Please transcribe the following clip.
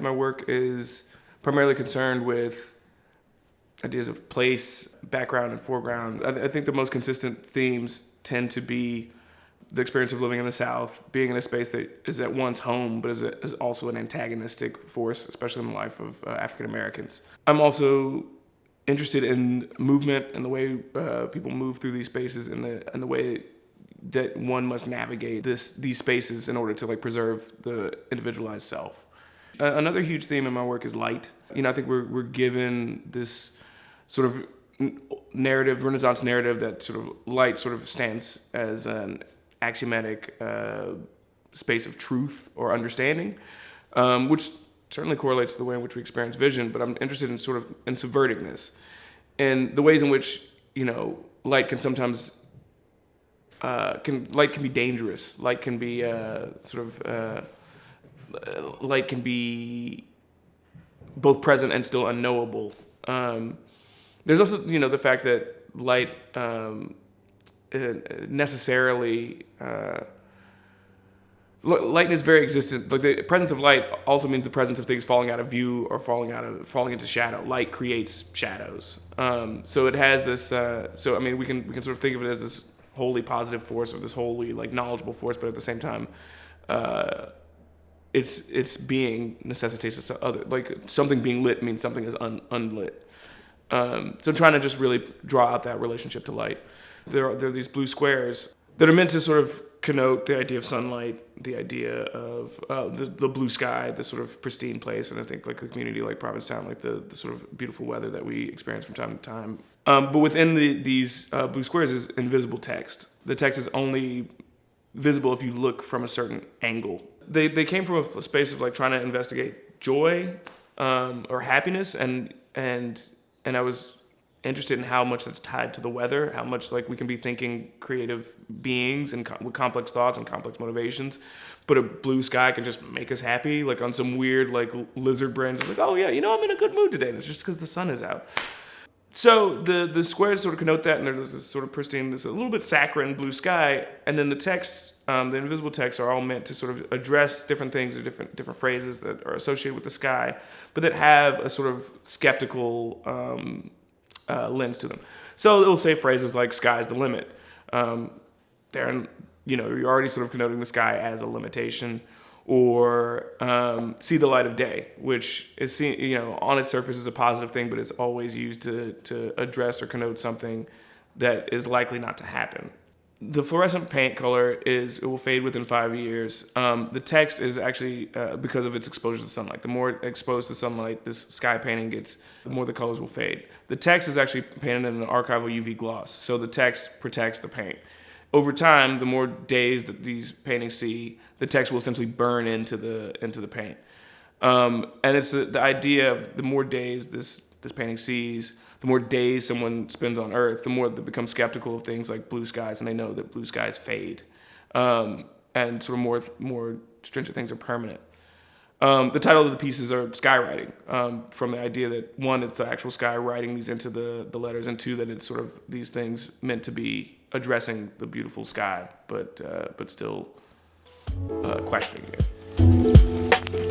My work is primarily concerned with ideas of place, background, and foreground. I think the most consistent themes tend to be the experience of living in the South, being in a space that is at once home, but is also an antagonistic force, especially in the life of African Americans. I'm also interested in movement and the way people move through these spaces and the way that one must navigate these spaces in order to preserve the individualized self. Another huge theme in my work is light. I think we're given this sort of narrative, Renaissance narrative, that sort of light sort of stands as an axiomatic space of truth or understanding, which certainly correlates to the way in which we experience vision. But I'm interested in subverting this, and the ways in which light can sometimes light can be dangerous. Light can be light can be both present and still unknowable. There's also, the fact that light necessarily, light in its very existence, the presence of light also means the presence of things falling out of view or falling into shadow. Light creates shadows. So it has this, we can sort of think of it as this wholly positive force, or this wholly knowledgeable force, but at the same time, its being necessitates this other, something being lit means something is unlit. So trying to just really draw out that relationship to light. There are these blue squares that are meant to sort of connote the idea of sunlight, the idea of the blue sky, the sort of pristine place, and I think the community like Provincetown, the sort of beautiful weather that we experience from time to time. But within these blue squares is invisible text. The text is only visible if you look from a certain angle. They came from a space of trying to investigate joy or happiness, and I was interested in how much that's tied to the weather, how much we can be thinking creative beings and with complex thoughts and complex motivations, but a blue sky can just make us happy, on some weird lizard brain. It's oh yeah, I'm in a good mood today, and it's just because the sun is out. So the squares sort of connote that, and there's this sort of pristine, this a little bit saccharine blue sky, and then the texts, the invisible texts, are all meant to sort of address different things or different phrases that are associated with the sky, but that have a sort of skeptical lens to them. So it'll say phrases like "sky's the limit." You're already sort of connoting the sky as a limitation, or see the light of day, which is seen, on its surface is a positive thing, but it's always used to address or connote something that is likely not to happen. The fluorescent paint color it will fade within 5 years. The text is actually, because of its exposure to sunlight. The more exposed to sunlight this sky painting gets, the more the colors will fade. The text is actually painted in an archival UV gloss, so the text protects the paint. Over time, the more days that these paintings see, the text will essentially burn into the paint. And it's the idea of the more days this painting sees, the more days someone spends on Earth, the more they become skeptical of things like blue skies, and they know that blue skies fade. And sort of more stringent things are permanent. The title of the pieces are skywriting, from the idea that one, it's the actual sky writing these into the letters, and two, that it's sort of these things meant to be addressing the beautiful sky, but still questioning it.